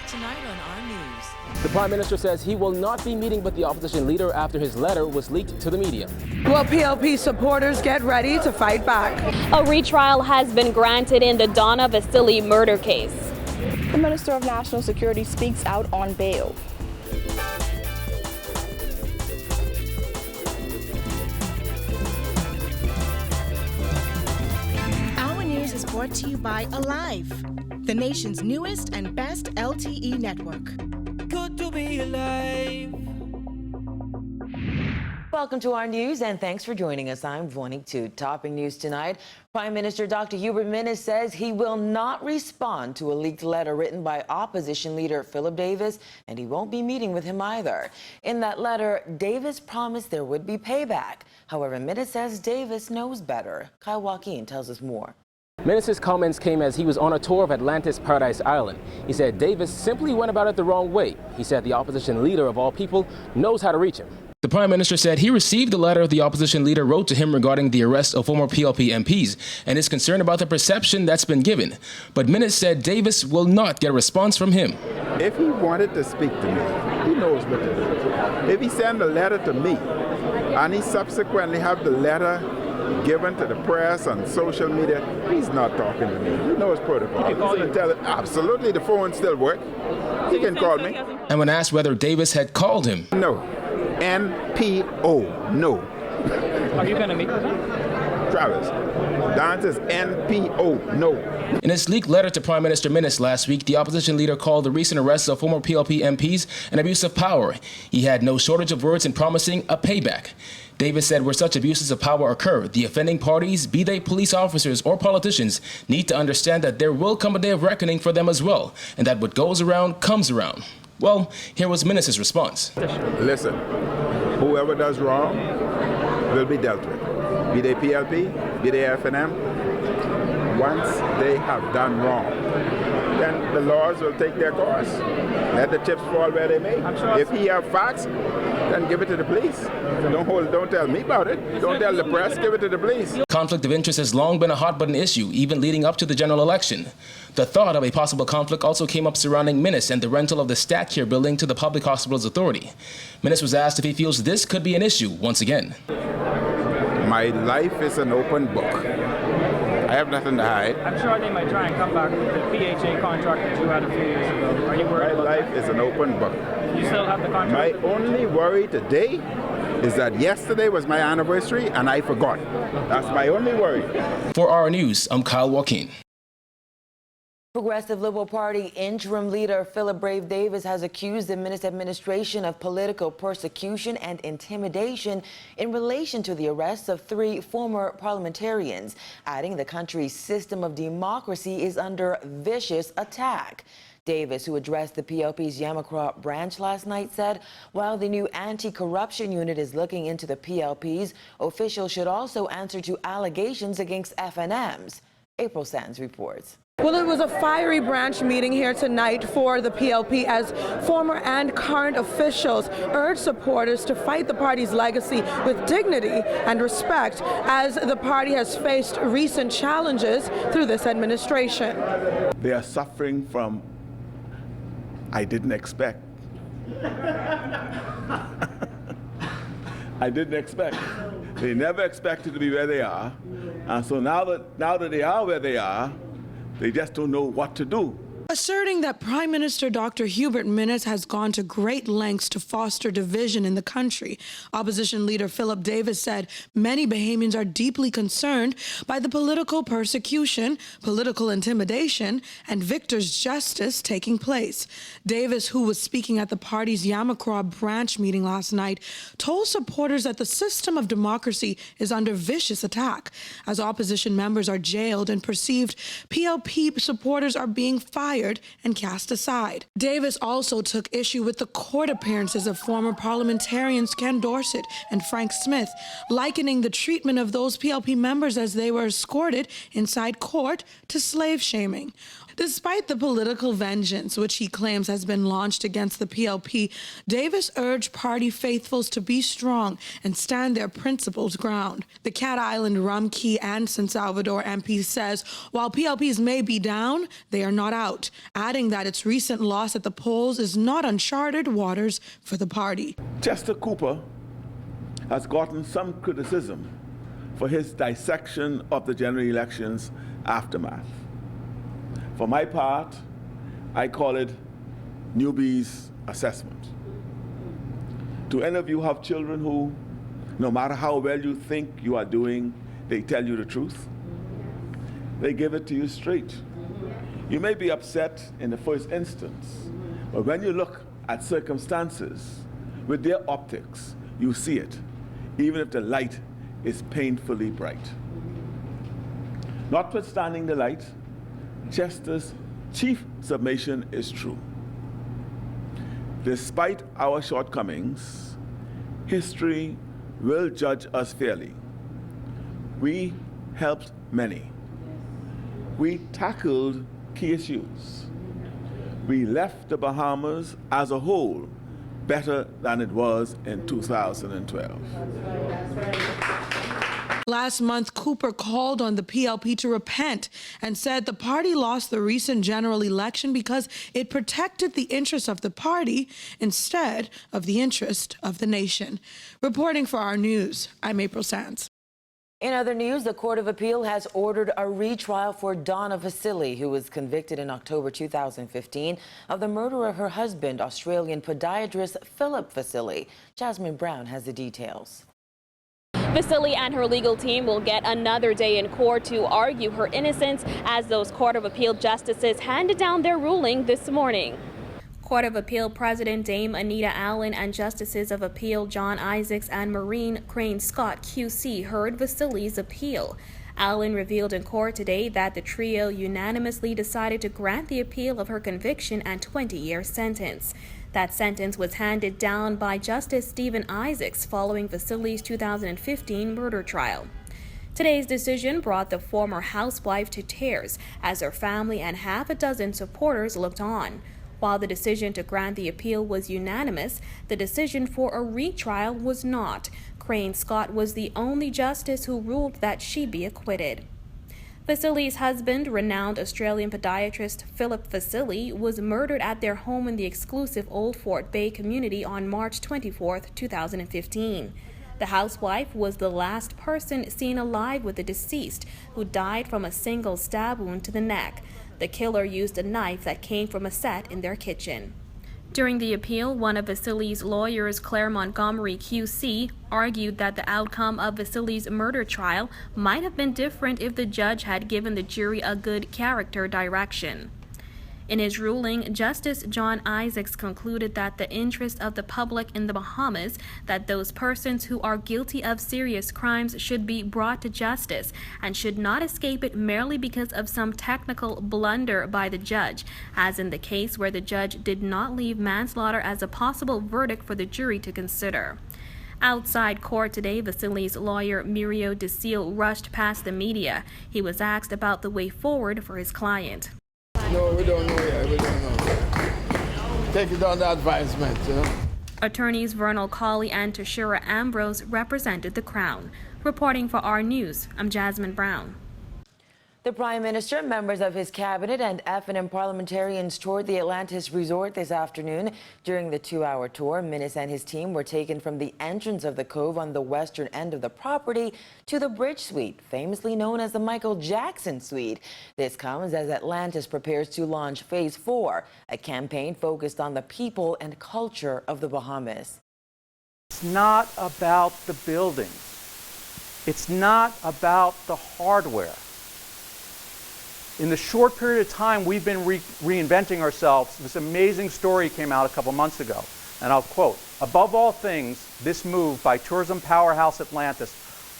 tonight on our news. The Prime Minister says he will not be meeting with the opposition leader after his letter was leaked to the media. Well, PLP supporters get ready to fight back. A retrial has been granted in the Donna Vasily murder case. The Minister of National Security speaks out on bail. Our news is brought to you by Alive, the nation's newest and best LTE network. Good to be alive. Welcome to our news and thanks for joining us. I'm Vonique Tu. Topping news tonight, Prime Minister Dr. Hubert Minnis says he will not respond to a leaked letter written by opposition leader Philip Davis, and he won't be meeting with him either. In that letter, Davis promised there would be payback. However, Minnis says Davis knows better. Kyle Joaquin tells us more. Minnis' comments came as he was on a tour of Atlantis Paradise Island. He said Davis simply went about it the wrong way. He said the opposition leader of all people knows how to reach him. The Prime Minister said he received the letter the opposition leader wrote to him regarding the arrest of former PLP MPs and is concerned about the perception that's been given. But Minnis said Davis will not get a response from him. If he wanted to speak to me, he knows what to do. If he sent a letter to me and he subsequently have the letter given to the press and social media, he's not talking to me. He knows protocol. He's going to tell it. Absolutely, the phone still works. He can call me. And when asked whether Davis had called him, no. NPO, no. Are you going to meet with him? Travis, the answer is NPO, no. In his leaked letter to Prime Minister Minnis last week, the opposition leader called the recent arrests of former PLP MPs an abuse of power. He had no shortage of words in promising a payback. Davis said where such abuses of power occur, the offending parties, be they police officers or politicians, need to understand that there will come a day of reckoning for them as well, and that what goes around comes around. Well, here was Minnis' response. Listen, whoever does wrong will be dealt with. Be they PLP, be they FNM. Once they have done wrong, then the laws will take their course. Let the chips fall where they may. If he have facts, then give it to the police. Don't tell me about it. Don't tell the press, give it to the police. Conflict of interest has long been a hot-button issue, even leading up to the general election. The thought of a possible conflict also came up surrounding Minnis and the rental of the Statcare building to the Public Hospitals Authority. Minnis was asked if he feels this could be an issue once again. My life is an open book. I have nothing to hide. I'm sure they might try and come back with the PHA contract that you had a few years ago. Are you worried about that? My life is an open book. You still have the contract? My only worry today is that yesterday was my anniversary and I forgot. That's my only worry. For our news, I'm Kyle Joaquin. Progressive Liberal Party interim leader Philip Brave Davis has accused the Minnis administration of political persecution and intimidation in relation to the arrests of 3 former parliamentarians, adding the country's system of democracy is under vicious attack. Davis, who addressed the PLP's Yamacraw branch last night, said while the new anti-corruption unit is looking into the PLPs, officials should also answer to allegations against FNMs. April Sands reports. Well, it was a fiery branch meeting here tonight for the PLP as former and current officials urged supporters to fight the party's legacy with dignity and respect as the party has faced recent challenges through this administration. They are suffering from I didn't expect. I didn't expect. They never expected to be where they are. And so now that they are where they are, they just don't know what to do. Asserting that Prime Minister Dr. Hubert Minnis has gone to great lengths to foster division in the country, opposition leader Philip Davis said many Bahamians are deeply concerned by the political persecution, political intimidation, and victor's justice taking place. Davis, who was speaking at the party's Yamacraw branch meeting last night, told supporters that the system of democracy is under vicious attack as opposition members are jailed and perceived PLP supporters are being fired and cast aside. Davis also took issue with the court appearances of former parliamentarians Ken Dorset and Frank Smith, likening the treatment of those PLP members as they were escorted inside court to slave shaming. Despite the political vengeance which he claims has been launched against the PLP, Davis urged party faithfuls to be strong and stand their principles ground. The Cat Island, Rum Key and San Salvador MP says while PLPs may be down, they are not out, adding that its recent loss at the polls is not uncharted waters for the party. Chester Cooper has gotten some criticism for his dissection of the general elections aftermath. For my part, I call it newbie's assessment. Do any of you have children who, no matter how well you think you are doing, they tell you the truth? They give it to you straight. You may be upset in the first instance, but when you look at circumstances with their optics, you see it, even if the light is painfully bright. Notwithstanding the light, Chester's chief submission is true. Despite our shortcomings, history will judge us fairly. We helped many. We tackled key issues. We left the Bahamas as a whole better than it was in 2012. Last month, Cooper called on the PLP to repent and said the party lost the recent general election because it protected the interests of the party instead of the interest of the nation. Reporting for our news, I'm April Sands. In other news, the Court of Appeal has ordered a retrial for Donna Vasili, who was convicted in October 2015 of the murder of her husband, Australian podiatrist Philip Vasili. Jasmine Brown has the details. Vasili and her legal team will get another day in court to argue her innocence as those Court of Appeal justices handed down their ruling this morning. Court of Appeal President Dame Anita Allen and Justices of Appeal John Isaacs and Maureen Crane Scott QC heard Vasili's appeal. Allen revealed in court today that the trio unanimously decided to grant the appeal of her conviction and 20-year sentence. That sentence was handed down by Justice Stephen Isaacs following Vasili's 2015 murder trial. Today's decision brought the former housewife to tears as her family and half a dozen supporters looked on. While the decision to grant the appeal was unanimous, the decision for a retrial was not. Crane Scott was the only justice who ruled that she be acquitted. Vasili's husband, renowned Australian podiatrist Philip Vasili, was murdered at their home in the exclusive Old Fort Bay community on March 24, 2015. The housewife was the last person seen alive with the deceased, who died from a single stab wound to the neck. The killer used a knife that came from a set in their kitchen. During the appeal, one of Vasili's lawyers, Claire Montgomery QC, argued that the outcome of Vasili's murder trial might have been different if the judge had given the jury a good character direction. In his ruling, Justice John Isaacs concluded that the interest of the public in the Bahamas, that those persons who are guilty of serious crimes should be brought to justice and should not escape it merely because of some technical blunder by the judge, as in the case where the judge did not leave manslaughter as a possible verdict for the jury to consider. Outside court today, Vasili's lawyer, Mirio DeSille, rushed past the media. He was asked about the way forward for his client. No, we don't know yet. We don't know. Take it on the advisement, you know. Attorneys Vernal Colley and Tashira Ambrose represented the Crown. Reporting for our news, I'm Jasmine Brown. The Prime Minister, members of his cabinet, and FNM parliamentarians toured the Atlantis Resort this afternoon. During the 2-hour tour, Minnis and his team were taken from the entrance of the cove on the western end of the property to the Bridge Suite, famously known as the Michael Jackson Suite. This comes as Atlantis prepares to launch Phase 4, a campaign focused on the people and culture of the Bahamas. It's not about the buildings. It's not about the hardware. In the short period of time we've been reinventing ourselves, this amazing story came out a couple months ago, and I'll quote, "Above all things, this move by tourism powerhouse Atlantis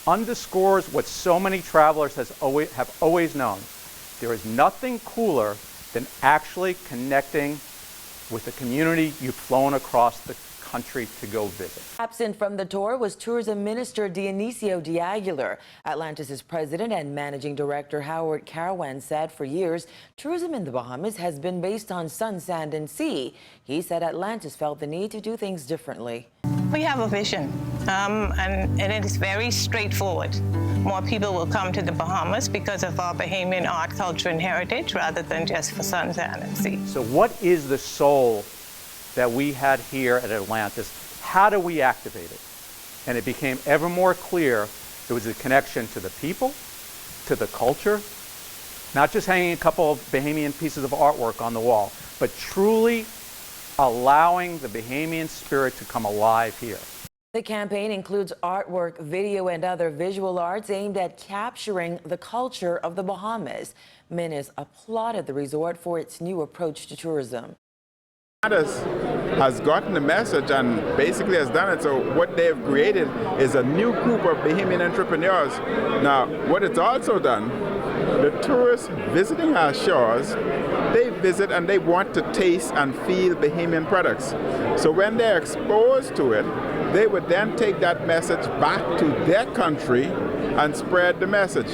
underscores what so many travelers have always known. There is nothing cooler than actually connecting with the community you've flown across the country to go visit. Absent from the tour was Tourism Minister Dionisio de Aguilar. Atlantis' president and managing director Howard KARAWAN said for years, tourism in the Bahamas has been based on sun, sand, and sea. He said Atlantis felt the need to do things differently. We have a vision, and it is very straightforward. More people will come to the Bahamas because of our Bahamian art, culture, and heritage, rather than just for sun, sand, and sea. So what is the soul that we had here at Atlantis? How do we activate it? And it became ever more clear there was a connection to the people, to the culture, not just hanging a couple of Bahamian pieces of artwork on the wall, but truly allowing the Bahamian spirit to come alive here. The campaign includes artwork, video, and other visual arts aimed at capturing the culture of the Bahamas. Minnis applauded the resort for its new approach to tourism. Has gotten the message and basically has done it. So what they've created is a new group of Bahamian entrepreneurs. Now, what it's also done, the tourists visiting our shores, they visit and they want to taste and feel Bahamian products. So when they're exposed to it, they would then take that message back to their country and spread the message.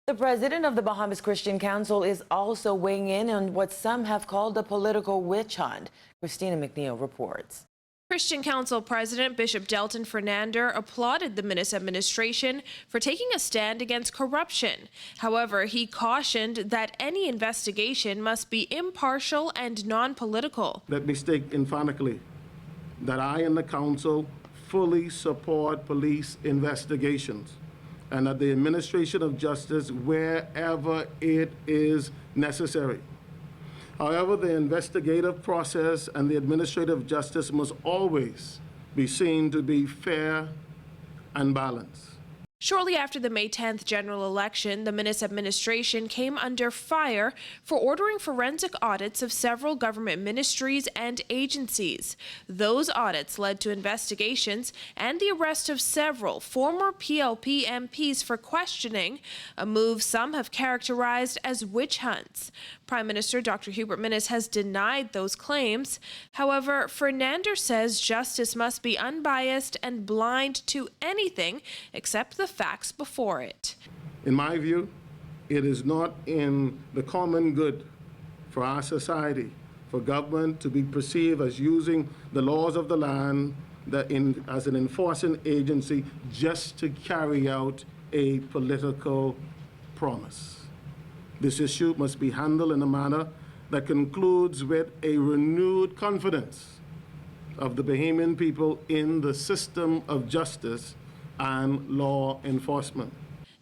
The president of the Bahamas Christian Council is also weighing in on what some have called a political witch hunt. KRISTINA McNeil reports. Christian Council President Bishop DELTON Fernander applauded the Minnis administration for taking a stand against corruption. However, he cautioned that any investigation must be impartial and non-political. Let me state emphatically that I and the council fully support police investigations and that the administration of justice wherever it is necessary. However, the investigative process and the administrative justice must always be seen to be fair and balanced. Shortly after the May 10th general election, the Minnis administration came under fire for ordering forensic audits of several government ministries and agencies. Those audits led to investigations and the arrest of several former PLP MPs for questioning, a move some have characterized as witch hunts. Prime Minister Dr. Hubert Minnis has denied those claims. However, Fernander says justice must be unbiased and blind to anything except the facts before it. In my view, it is not in the common good for our society for government to be perceived as using the laws of the land as an enforcing agency just to carry out a political promise. This issue must be handled in a manner that concludes with a renewed confidence of the Bahamian people in the system of justice and law enforcement.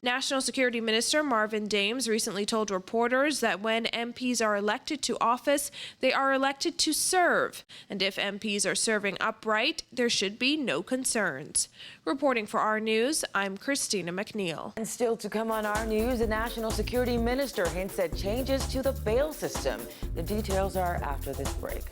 National Security Minister Marvin Dames recently told reporters that when MPs are elected to office, they are elected to serve. And if MPs are serving upright, there should be no concerns. Reporting for our news, I'm KRISTINA McNeil. And still to come on our news, the National Security Minister hints at changes to the bail system. The details are after this break.